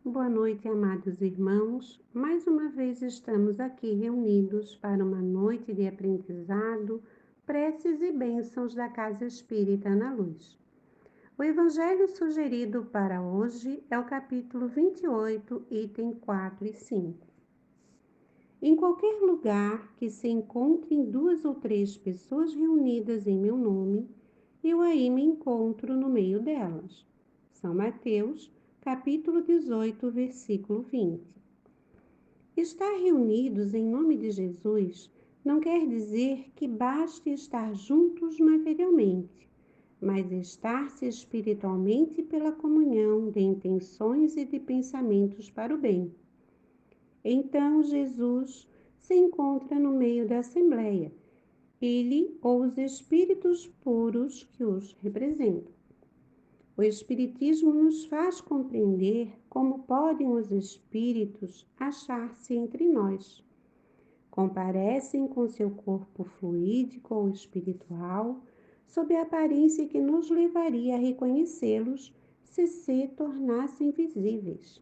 Boa noite, amados irmãos. Mais uma vez estamos aqui reunidos para uma noite de aprendizado, preces e bênçãos da Casa Espírita na Luz. O evangelho sugerido para hoje é o capítulo 28, item 4 e 5. Em qualquer lugar que se encontrem 2 ou 3 pessoas reunidas em meu nome, eu aí me encontro no meio delas. São Mateus, capítulo 18, versículo 20. Estar reunidos em nome de Jesus não quer dizer que baste estar juntos materialmente, mas estar-se espiritualmente pela comunhão de intenções e de pensamentos para o bem. Então Jesus se encontra no meio da assembleia, ele ou os espíritos puros que os representam. O Espiritismo nos faz compreender como podem os espíritos achar-se entre nós. Comparecem com seu corpo fluídico ou espiritual, sob a aparência que nos levaria a reconhecê-los se tornassem visíveis.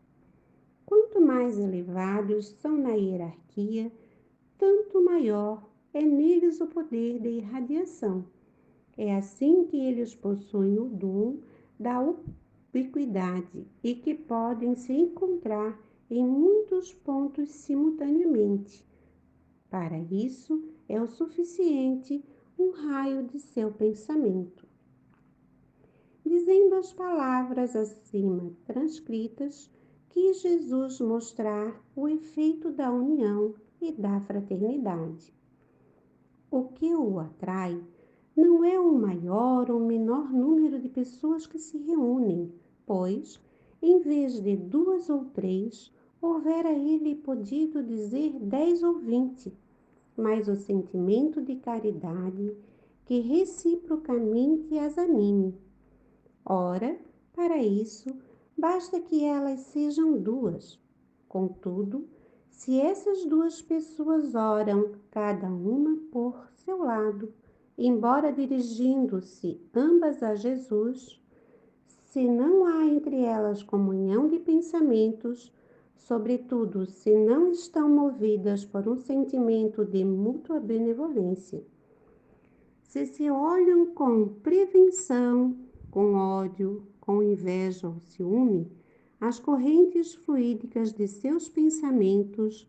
Quanto mais elevados são na hierarquia, tanto maior é neles o poder de irradiação. É assim que eles possuem o dom da ubiquidade e que podem se encontrar em muitos pontos simultaneamente. Para isso, é o suficiente um raio de seu pensamento. Dizendo as palavras acima transcritas, quis Jesus mostrar o efeito da união e da fraternidade. O que o atrai não é o maior ou menor número de pessoas que se reúnem, pois, em vez de 2 ou 3, houvera ele podido dizer 10 ou 20, mas o sentimento de caridade que reciprocamente as anime. Ora, para isso, basta que elas sejam 2. Contudo, se essas 2 pessoas oram, cada uma por seu lado, embora dirigindo-se ambas a Jesus, se não há entre elas comunhão de pensamentos, sobretudo se não estão movidas por um sentimento de mútua benevolência, se olham com prevenção, com ódio, com inveja ou ciúme, as correntes fluídicas de seus pensamentos,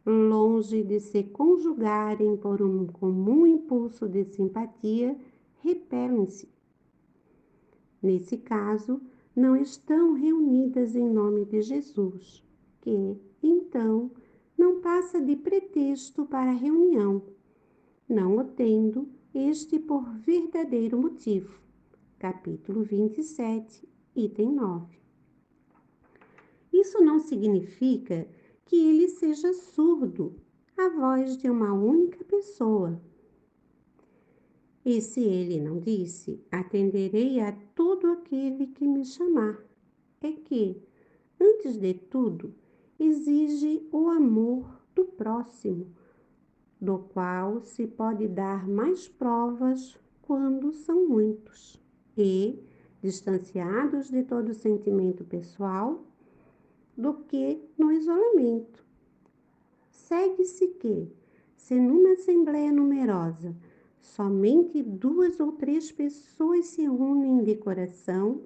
longe de se conjugarem por um comum impulso de simpatia, repelem-se. Nesse caso, não estão reunidas em nome de Jesus, que, então, não passa de pretexto para a reunião, não o tendo este por verdadeiro motivo. Capítulo 27, item 9. Isso não significa que ele seja surdo à voz de uma única pessoa. E se ele não disse, atenderei a todo aquele que me chamar, é que, antes de tudo, exige o amor do próximo, do qual se pode dar mais provas quando são muitos, e, distanciados de todo sentimento pessoal, do que no isolamento. Segue-se que, se numa assembleia numerosa, somente 2 ou 3 pessoas se unem de coração,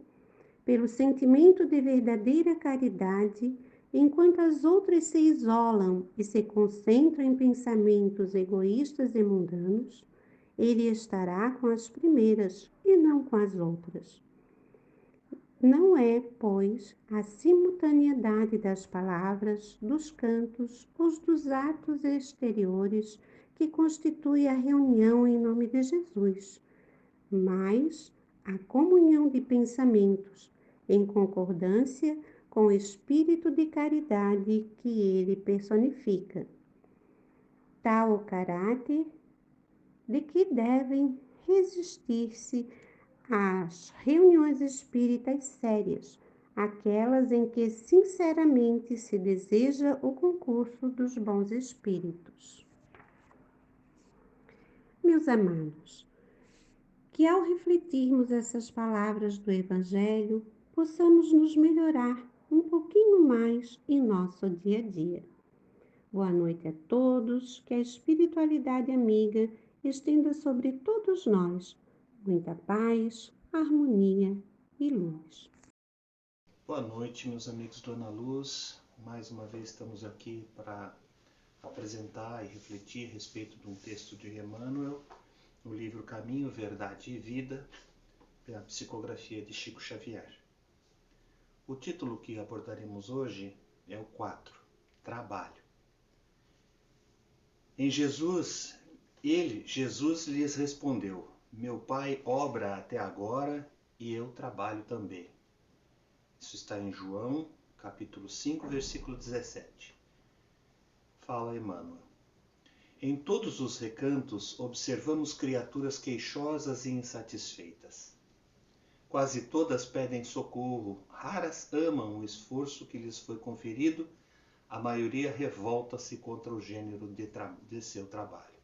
pelo sentimento de verdadeira caridade, enquanto as outras se isolam e se concentram em pensamentos egoístas e mundanos, ele estará com as primeiras e não com as outras. Não é, pois, a simultaneidade das palavras, dos cantos ou dos atos exteriores que constitui a reunião em nome de Jesus, mas a comunhão de pensamentos em concordância com o espírito de caridade que ele personifica. Tal o caráter de que devem resistir-se às reuniões espíritas sérias, aquelas em que sinceramente se deseja o concurso dos bons espíritos. Meus amados, que ao refletirmos essas palavras do Evangelho, possamos nos melhorar um pouquinho mais em nosso dia a dia. Boa noite a todos, que a espiritualidade amiga estenda sobre todos nós muita paz, harmonia e luz. Boa noite, meus amigos do Ana Luz. Mais uma vez estamos aqui para apresentar e refletir a respeito de um texto de Emmanuel, no livro Caminho, Verdade e Vida, pela psicografia de Chico Xavier. O título que abordaremos hoje é o 4, Trabalho. Em Jesus lhes respondeu: Meu Pai obra até agora e eu trabalho também. Isso está em João, capítulo 5, versículo 17. Fala Emmanuel. Em todos os recantos observamos criaturas queixosas e insatisfeitas. Quase todas pedem socorro, raras amam o esforço que lhes foi conferido, a maioria revolta-se contra o gênero de seu trabalho.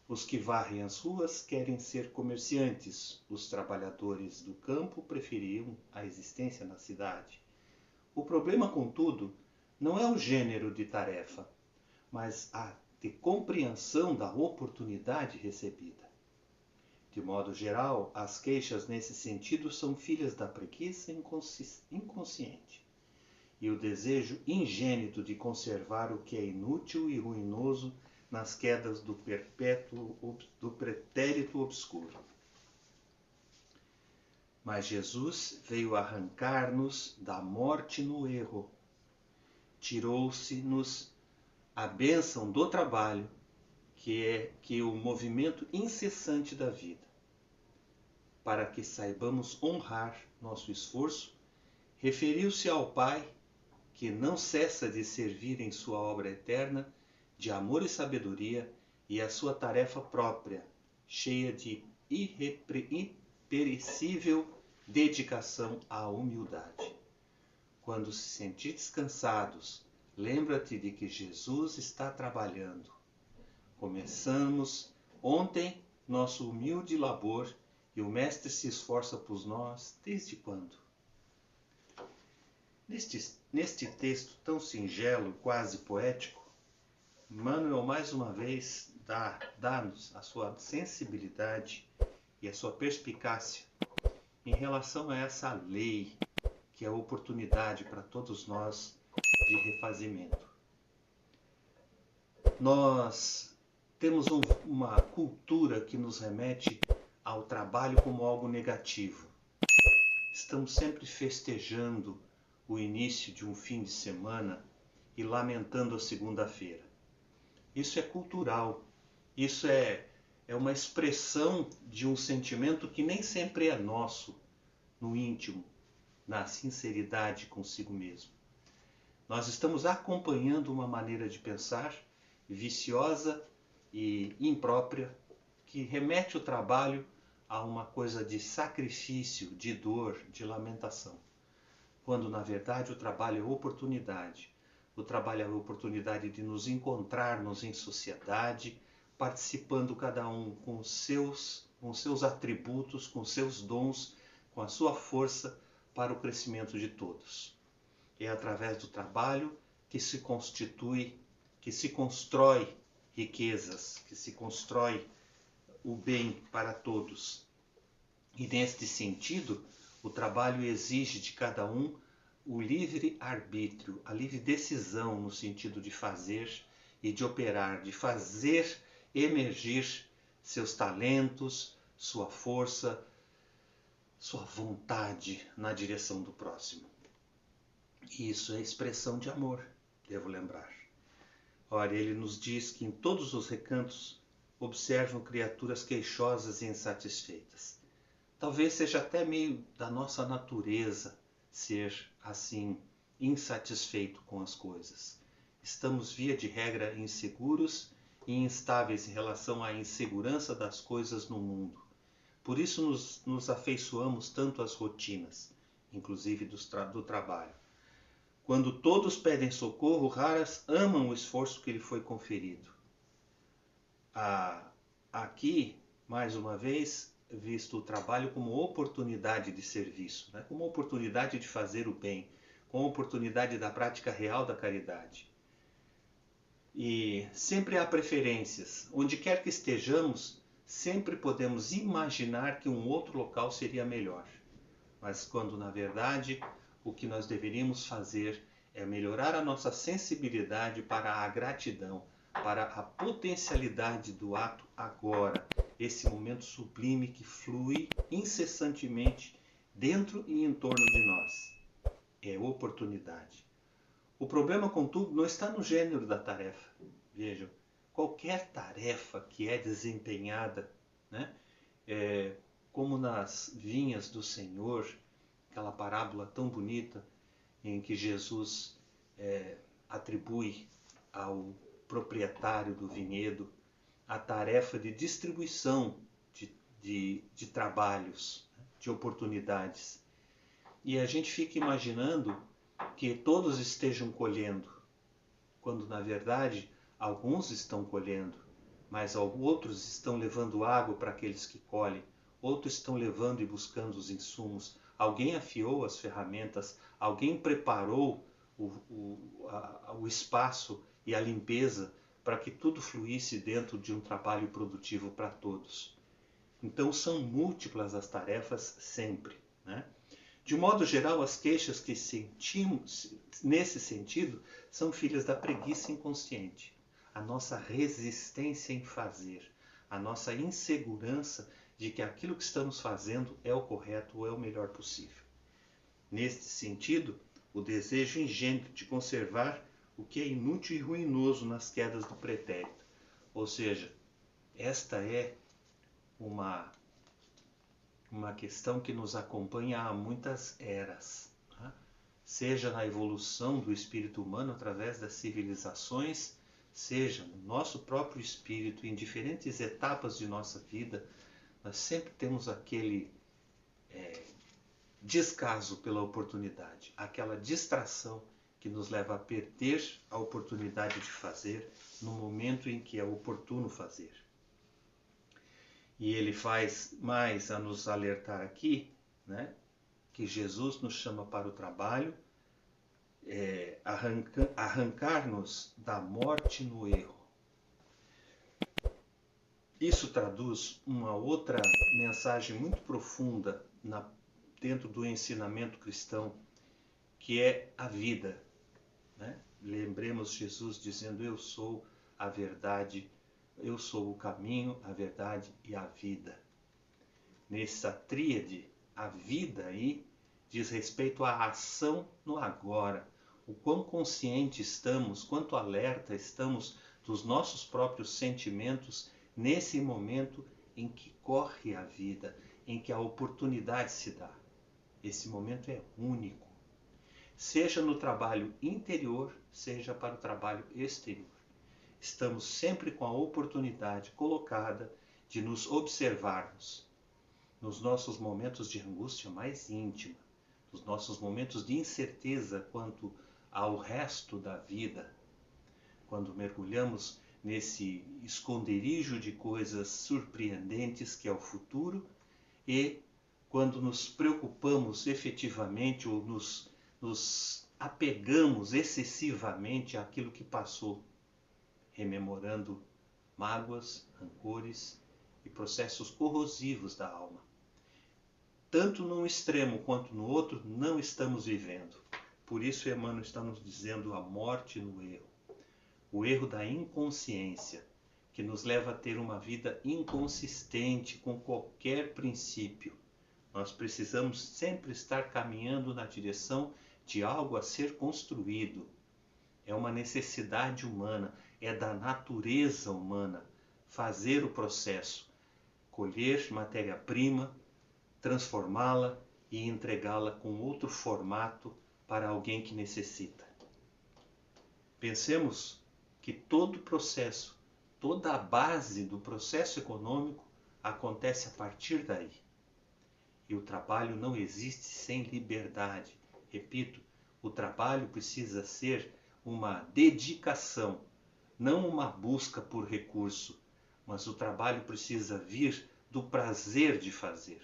Os que varrem as ruas querem ser comerciantes, os trabalhadores do campo preferiam a existência na cidade. O problema, contudo, não é o gênero de tarefa, mas a de compreensão da oportunidade recebida. De modo geral, as queixas nesse sentido são filhas da preguiça inconsciente e o desejo ingênito de conservar o que é inútil e ruinoso nas quedas do pretérito obscuro. Mas Jesus veio arrancar-nos da morte no erro. Tirou-se-nos a bênção do trabalho, que é o movimento incessante da vida. Para que saibamos honrar nosso esforço, referiu-se ao Pai, que não cessa de servir em sua obra eterna, de amor e sabedoria, e a sua tarefa própria, cheia de imperecível dedicação à humildade. Quando se sentires cansados, lembra-te de que Jesus está trabalhando. Começamos ontem nosso humilde labor e o Mestre se esforça por nós desde quando? Neste texto tão singelo, quase poético, Emmanuel mais uma vez dá-nos a sua sensibilidade e a sua perspicácia em relação a essa lei que é a oportunidade para todos nós de refazimento. Nós temos uma cultura que nos remete ao trabalho como algo negativo. Estamos sempre festejando o início de um fim de semana e lamentando a segunda-feira. Isso é cultural, isso é uma expressão de um sentimento que nem sempre é nosso, no íntimo, na sinceridade consigo mesmo. Nós estamos acompanhando uma maneira de pensar viciosa e imprópria que remete o trabalho a uma coisa de sacrifício, de dor, de lamentação. Quando, na verdade, o trabalho é oportunidade. O trabalho é a oportunidade de nos encontrarmos em sociedade, participando cada um com seus atributos, com seus dons, com a sua força para o crescimento de todos. É através do trabalho que se constrói riquezas, que se constrói o bem para todos. E neste sentido, o trabalho exige de cada um o livre arbítrio, a livre decisão no sentido de fazer e de operar, de fazer emergir seus talentos, sua força, sua vontade na direção do próximo. E isso é expressão de amor, devo lembrar. Ora, ele nos diz que em todos os recantos observam criaturas queixosas e insatisfeitas. Talvez seja até meio da nossa natureza ser assim, insatisfeito com as coisas. Estamos, via de regra, inseguros e instáveis em relação à insegurança das coisas no mundo. Por isso nos afeiçoamos tanto às rotinas, inclusive do trabalho. Quando todos pedem socorro, raras amam o esforço que lhe foi conferido. Aqui, mais uma vez, visto o trabalho como oportunidade de serviço, né? Como oportunidade de fazer o bem, com a oportunidade da prática real da caridade. E sempre há preferências. Onde quer que estejamos, sempre podemos imaginar que um outro local seria melhor. Mas quando, na verdade, o que nós deveríamos fazer é melhorar a nossa sensibilidade para a gratidão, para a potencialidade do ato agora, esse momento sublime que flui incessantemente dentro e em torno de nós. É oportunidade. O problema, contudo, não está no gênero da tarefa. Vejam, qualquer tarefa que é desempenhada, né, como nas vinhas do Senhor, aquela parábola tão bonita em que Jesus atribui ao proprietário do vinhedo a tarefa de distribuição de trabalhos, de oportunidades. E a gente fica imaginando que todos estejam colhendo, quando na verdade alguns estão colhendo, mas outros estão levando água para aqueles que colhem, outros estão levando e buscando os insumos, alguém afiou as ferramentas, alguém preparou o espaço e a limpeza para que tudo fluísse dentro de um trabalho produtivo para todos. Então são múltiplas as tarefas sempre, né? De modo geral, as queixas que sentimos nesse sentido são filhas da preguiça inconsciente, a nossa resistência em fazer, a nossa insegurança de que aquilo que estamos fazendo é o correto ou é o melhor possível. Neste sentido, o desejo ingênuo de conservar o que é inútil e ruinoso nas quedas do pretérito. Ou seja, esta é uma questão que nos acompanha há muitas eras, né? Seja na evolução do espírito humano através das civilizações, seja no nosso próprio espírito, em diferentes etapas de nossa vida, nós sempre temos aquele descaso pela oportunidade, aquela distração que nos leva a perder a oportunidade de fazer no momento em que é oportuno fazer. E ele faz mais a nos alertar aqui, né, que Jesus nos chama para o trabalho, arrancar-nos da morte no erro. Isso traduz uma outra mensagem muito profunda dentro do ensinamento cristão, que é a vida, né? Lembremos Jesus dizendo: eu sou a verdade, eu sou o caminho, a verdade e a vida. Nessa tríade, a vida aí diz respeito à ação no agora. O quão consciente estamos, quanto alerta estamos dos nossos próprios sentimentos nesse momento em que corre a vida, em que a oportunidade se dá. Esse momento é único. Seja no trabalho interior, seja para o trabalho exterior. Estamos sempre com a oportunidade colocada de nos observarmos nos nossos momentos de angústia mais íntima, nos nossos momentos de incerteza quanto ao resto da vida, quando mergulhamos nesse esconderijo de coisas surpreendentes que é o futuro, e quando nos preocupamos efetivamente ou nos apegamos excessivamente àquilo que passou, rememorando mágoas, rancores e processos corrosivos da alma. Tanto num extremo quanto no outro, não estamos vivendo. Por isso, Emmanuel está nos dizendo a morte no erro. O erro da inconsciência, que nos leva a ter uma vida inconsistente com qualquer princípio. Nós precisamos sempre estar caminhando na direção de algo a ser construído. É uma necessidade humana, é da natureza humana fazer o processo, colher matéria-prima, transformá-la e entregá-la com outro formato para alguém que necessita. Pensemos que todo o processo, toda a base do processo econômico acontece a partir daí. E o trabalho não existe sem liberdade. Repito, o trabalho precisa ser uma dedicação, não uma busca por recurso, mas o trabalho precisa vir do prazer de fazer.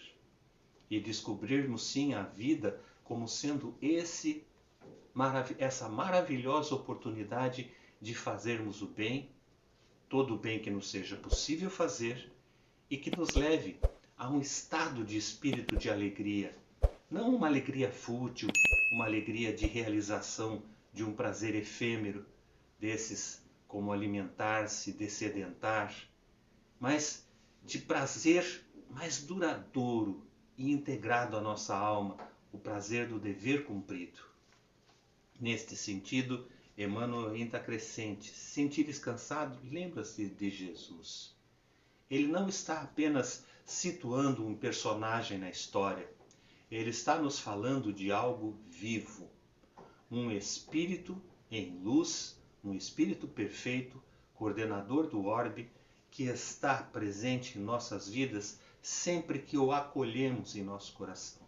E descobrirmos sim a vida como sendo esse essa maravilhosa oportunidade de fazermos o bem, todo o bem que nos seja possível fazer e que nos leve a um estado de espírito de alegria. Não uma alegria fútil, uma alegria de realização de um prazer efêmero, desses como alimentar-se, dessedentar, mas de prazer mais duradouro e integrado à nossa alma, o prazer do dever cumprido. Neste sentido, Emmanuel ainda acrescente: se sentires cansado, lembra-se de Jesus. Ele não está apenas situando um personagem na história, ele está nos falando de algo vivo, um espírito em luz, um espírito perfeito, coordenador do orbe, que está presente em nossas vidas sempre que o acolhemos em nosso coração.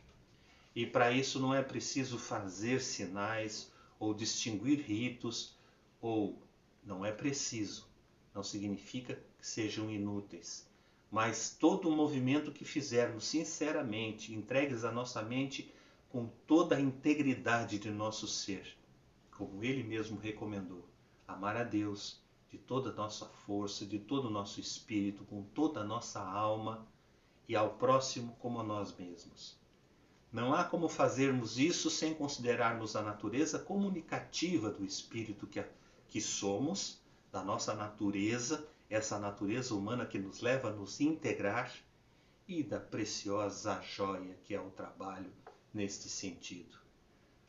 E para isso não é preciso fazer sinais ou distinguir ritos, ou não é preciso, não significa que sejam inúteis. Mas todo o movimento que fizermos sinceramente, entregues à nossa mente com toda a integridade de nosso ser, como ele mesmo recomendou, amar a Deus de toda a nossa força, de todo o nosso espírito, com toda a nossa alma, e ao próximo como a nós mesmos. Não há como fazermos isso sem considerarmos a natureza comunicativa do espírito que somos, da nossa natureza, essa natureza humana que nos leva a nos integrar, e da preciosa joia que é o trabalho neste sentido.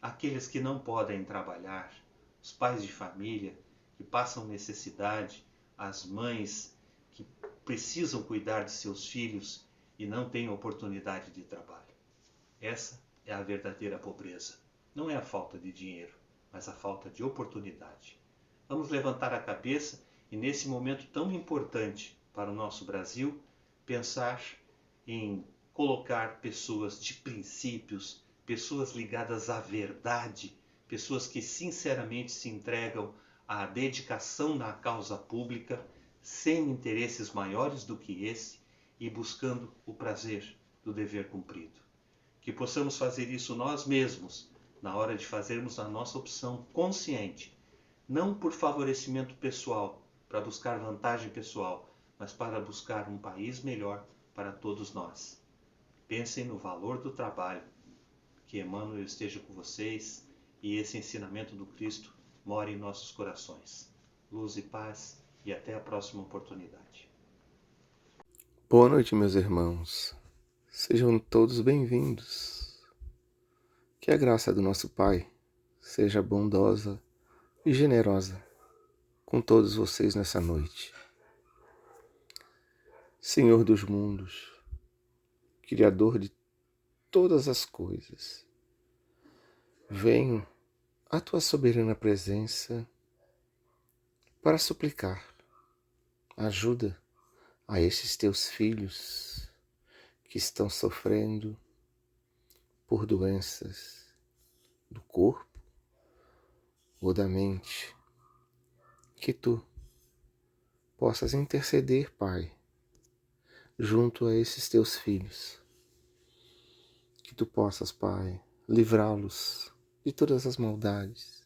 Aqueles que não podem trabalhar, os pais de família que passam necessidade, as mães que precisam cuidar de seus filhos e não têm oportunidade de trabalho. Essa é a verdadeira pobreza. Não é a falta de dinheiro, mas a falta de oportunidade. Vamos levantar a cabeça e, nesse momento tão importante para o nosso Brasil, pensar em colocar pessoas de princípios, pessoas ligadas à verdade, pessoas que sinceramente se entregam à dedicação na causa pública, sem interesses maiores do que esse e buscando o prazer do dever cumprido. Que possamos fazer isso nós mesmos, na hora de fazermos a nossa opção consciente, não por favorecimento pessoal, para buscar vantagem pessoal, mas para buscar um país melhor para todos nós. Pensem no valor do trabalho, que Emmanuel esteja com vocês e esse ensinamento do Cristo more em nossos corações. Luz e paz, e até a próxima oportunidade. Boa noite, meus irmãos. Sejam todos bem-vindos. Que a graça do nosso Pai seja bondosa e generosa com todos vocês nessa noite. Senhor dos mundos, Criador de todas as coisas, venho à tua soberana presença para suplicar ajuda a estes teus filhos que estão sofrendo por doenças do corpo ou da mente, que tu possas interceder, Pai, junto a esses teus filhos, que tu possas, Pai, livrá-los de todas as maldades,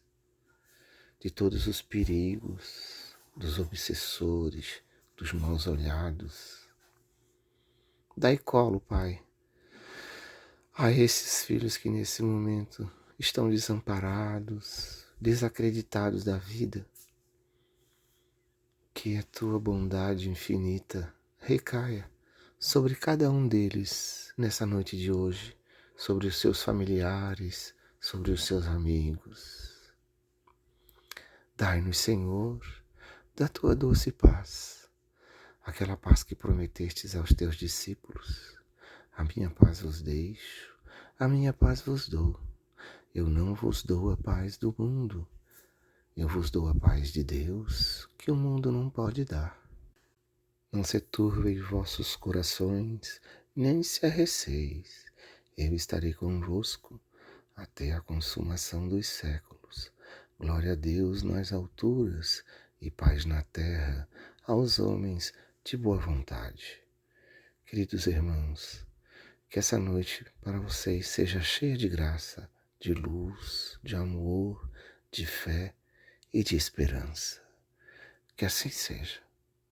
de todos os perigos, dos obsessores, dos maus olhados. Dai colo, Pai, a esses filhos que nesse momento estão desamparados, desacreditados da vida. Que a tua bondade infinita recaia sobre cada um deles nessa noite de hoje, sobre os seus familiares, sobre os seus amigos. Dai-nos, Senhor, da tua doce paz, aquela paz que prometestes aos teus discípulos. A minha paz vos deixo, a minha paz vos dou. Eu não vos dou a paz do mundo, eu vos dou a paz de Deus, que o mundo não pode dar. Não se turvem vossos corações, nem se arreceis. Eu estarei convosco até a consumação dos séculos. Glória a Deus nas alturas e paz na terra aos homens de boa vontade. Queridos irmãos, que essa noite para vocês seja cheia de graça, de luz, de amor, de fé e de esperança. Que assim seja.